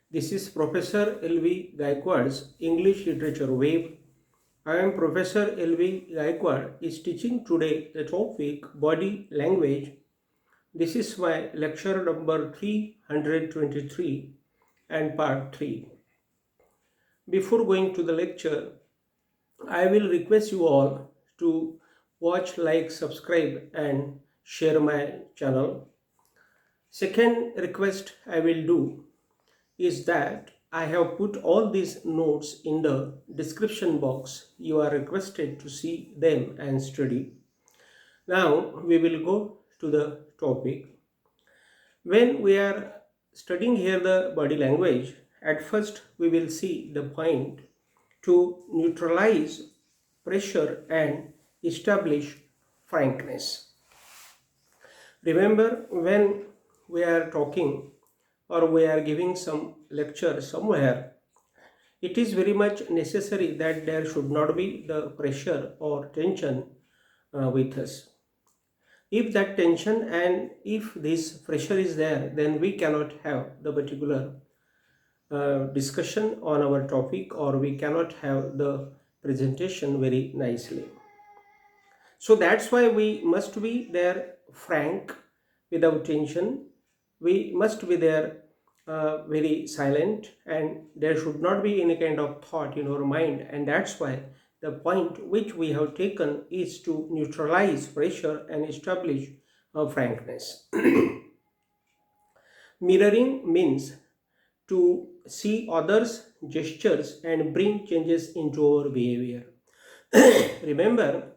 This is Professor L.B.Gayakawad's English Literature Web. I am Professor L.B. Gayakawad is teaching today the topic Body Language. This is my lecture number 323 and part 3. Before going to the lecture, I will request you all to watch, like, subscribe and share my channel. Second request I will do is that I have put all these notes in the description box. You are requested to see them and study. Now we will go to the topic. When we are studying here the body language, at first we will see the point to neutralize pressure and establish frankness. Remember, when we are talking or we are giving some lecture somewhere, it is very much necessary that there should not be the pressure or tension with us. If that tension and if this pressure is there, then we cannot have the particular discussion on our topic, or we cannot have the presentation very nicely. So that's why we must be there frank, without tension. We must be there very silent, and there should not be any kind of thought in our mind. And that's why the point which we have taken is to neutralize pressure and establish frankness. Mirroring means to see others' gestures and bring changes into our behavior. Remember,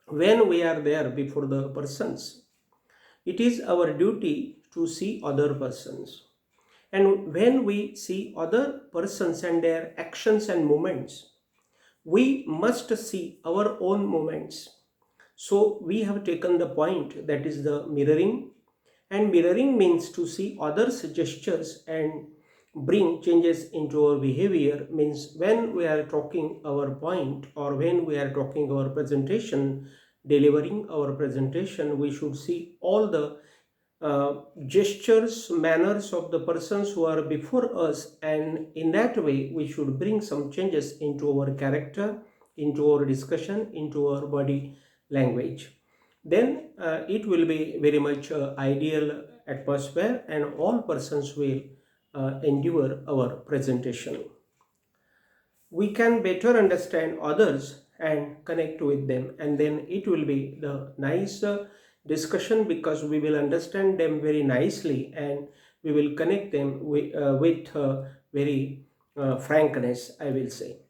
when we are there before the persons, it is our duty to see other persons. And when we see other persons and their actions and movements, we must see our own movements. So we have taken the point, that is the mirroring. And mirroring means to see others' gestures and bring changes into our behavior. Means when we are talking our point, or when we are talking our presentation, delivering our presentation, we should see all the gestures, manners of the persons who are before us, and in that way we should bring some changes into our character, into our discussion, into our body language. Then it will be very much ideal atmosphere, and all persons will endure our presentation. We can better understand others and connect with them, and then it will be the nice discussion, because we will understand them very nicely and we will connect them with very frankness, I will say.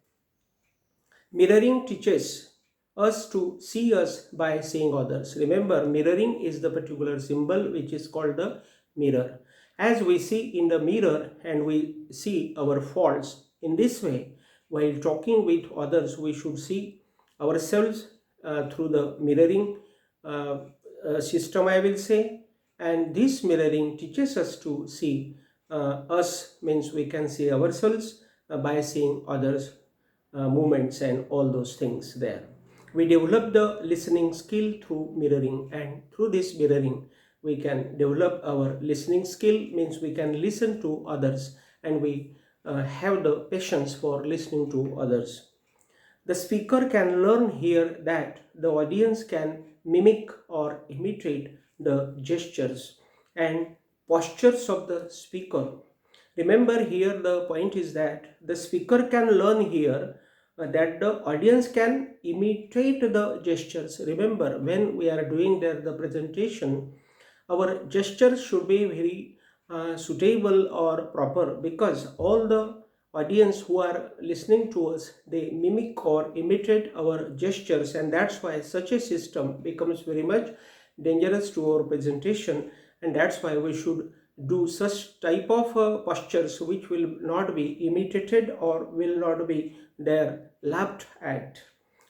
Mirroring teaches us to see us by seeing others. Remember, mirroring is the particular symbol which is called the mirror. As we see in the mirror and we see our faults, in this way, while talking with others, we should see ourselves through the mirroring system, I will say. And this mirroring teaches us to see us, means we can see ourselves by seeing others' movements and all those things there. We develop the listening skill through mirroring, and through this mirroring we can develop our listening skill, means we can listen to others, and we have the patience for listening to others. The speaker can learn here that the audience can mimic or imitate the gestures and postures of the speaker. Remember, here the point is that the speaker can learn here that the audience can imitate the gestures. Remember, when we are doing the presentation, our gestures should be very suitable or proper, because all the audience who are listening to us, they mimic or imitate our gestures, and that's why such a system becomes very much dangerous to our presentation. And that's why we should do such type of postures which will not be imitated or will not be there laughed at.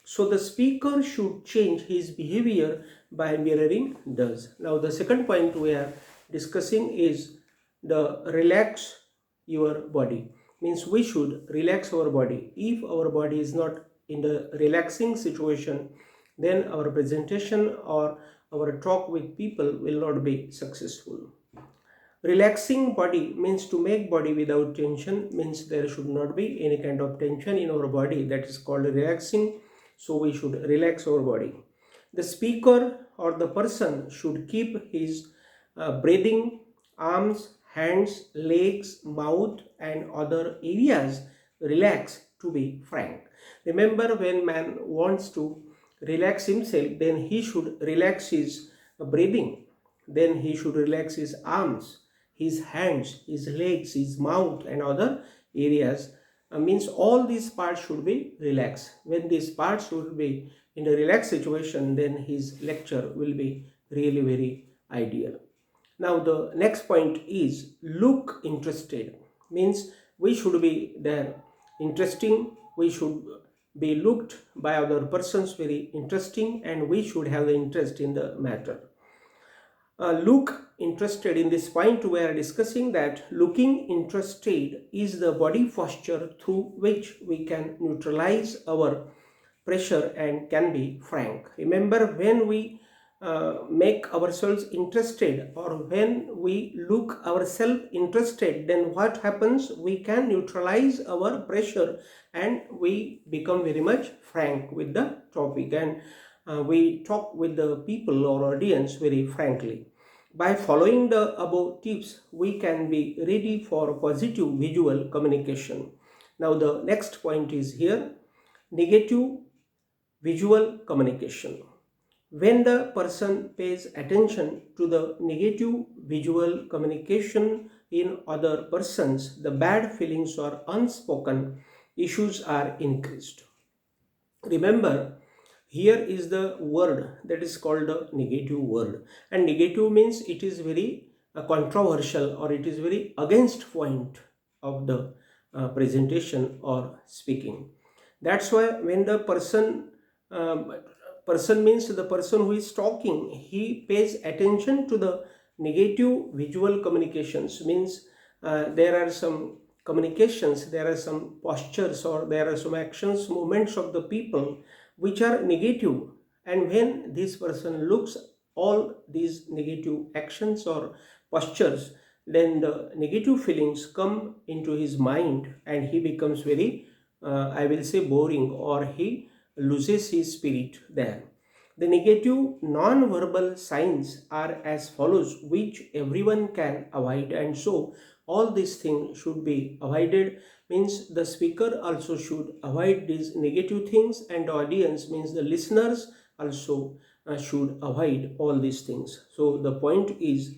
So the speaker should change his behavior by mirroring does. Now the second point we are discussing is the relax your body. Means we should relax our body. If our body is not in the relaxing situation, then our presentation or our talk with people will not be successful. Relaxing body means to make body without tension, means there should not be any kind of tension in our body. That is called relaxing. So we should relax our body. The speaker or the person should keep his breathing, arms, hands, legs, mouth and other areas relaxed to be frank. Remember, when man wants to relax himself, then he should relax his breathing, then he should relax his arms, his hands, his legs, his mouth and other areas. Means all these parts should be relaxed. When these parts should be in a relaxed situation, then his lecture will be really very ideal. Now the next point is look interested. Means we should be there interesting, we should be looked by other persons very interesting, and we should have the interest in the matter. Look interested, in this point we are discussing that looking interested is the body posture through which we can neutralize our pressure and can be frank. Remember, when we make ourselves interested, or when we look ourselves interested, then what happens? We can neutralize our pressure and we become very much frank with the topic, and we talk with the people or audience very frankly. By following the above tips, we can be ready for positive visual communication. Now the next point is here, negative visual communication. When the person pays attention to the negative visual communication in other persons, the bad feelings or unspoken issues are increased. Remember, here is the word that is called the negative word, and negative means it is very controversial, or it is very against point of the presentation or speaking. That's why when the person means the person who is talking, he pays attention to the negative visual communications. Means there are some communications, there are some postures, or there are some actions, movements of the people which are negative, and when this person looks all these negative actions or postures, then the negative feelings come into his mind and he becomes very I will say boring, or he loses his spirit there. The negative non-verbal signs are as follows, which everyone can avoid, and so all these things should be avoided. Means the speaker also should avoid these negative things, and the audience, means the listeners, also should avoid all these things. So the point is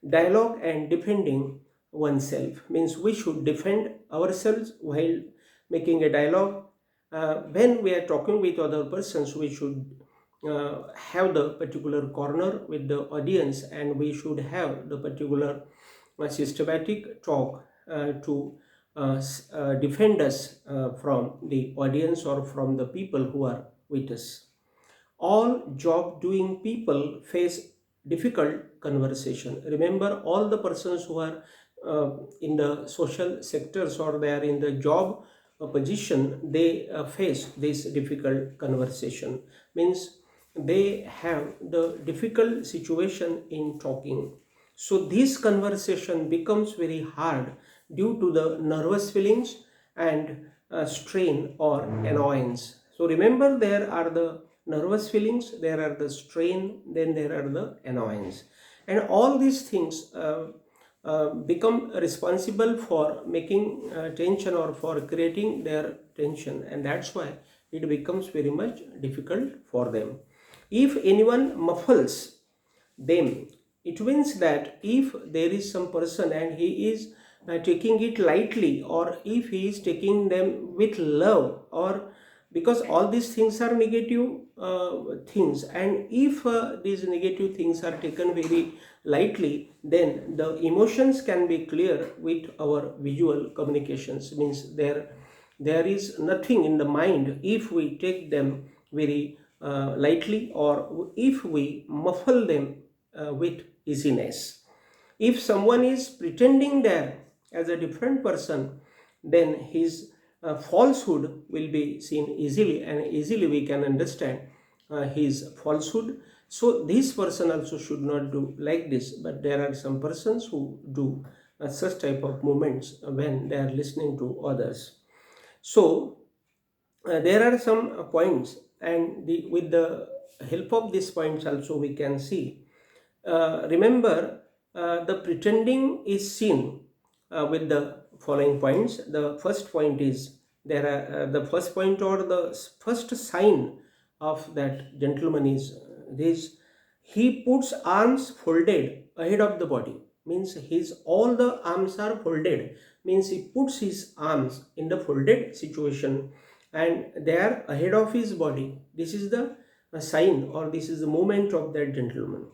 dialogue and defending oneself. Means we should defend ourselves while making a dialogue. When we are talking with other persons, we should have the particular corner with the audience, and we should have the particular systematic talk to defend us from the audience or from the people who are with us. All job doing people face difficult conversation. Remember, all the persons who are in the social sectors, or they are in the job position, they face this difficult conversation. Means they have the difficult situation in talking. So this conversation becomes very hard due to the nervous feelings and strain or annoyance. So remember, there are the nervous feelings, there are the strain, then there are the annoyance, and all these things become responsible for making tension, or for creating their tension, and that's why it becomes very much difficult for them. If anyone muffles them, it means that if there is some person and he is taking it lightly, or if he is taking them with love, or because all these things are negative things, and if these negative things are taken very lightly, then the emotions can be clear with our visual communications. Means there is nothing in the mind if we take them very lightly, or if we muffle them with easiness. If someone is pretending there as a different person, then his falsehood will be seen easily, and easily we can understand his falsehood. So this person also should not do like this, but there are some persons who do such type of movements when they are listening to others. So there are some points, and with the help of these points also we can see. Remember, the pretending is seen with the following points. The first point is there are the first point or the first sign of that gentleman is this: he puts arms folded ahead of the body. Means his all the arms are folded. Means he puts his arms in the folded situation and they are ahead of his body. This is the sign, or this is the movement of that gentleman.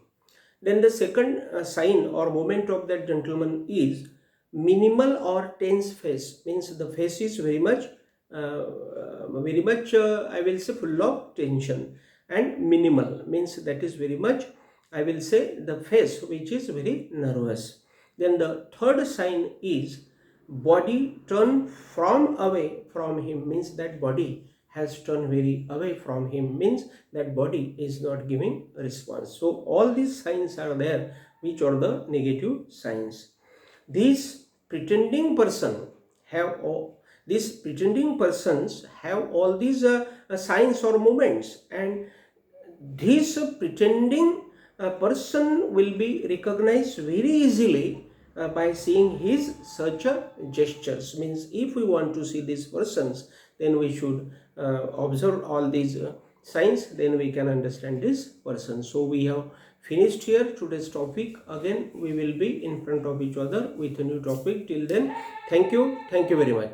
Then the second sign or movement of that gentleman is minimal or tense face. Means the face is very much I will say full of tension, and minimal means that is very much, I will say, the face which is very nervous. Then the third sign is body turn from away from him. Means that body has turned very away from him. Means that body is not giving response. So all these signs are there, which are the negative signs. These pretending person have all, these pretending persons have all these signs or movements, and this pretending person will be recognized very easily by seeing his such gestures. Means if we want to see these persons, then we should observe all these signs, then we can understand this person. So we have finished here today's topic. Again we will be in front of each other with a new topic. Till then, thank you very much.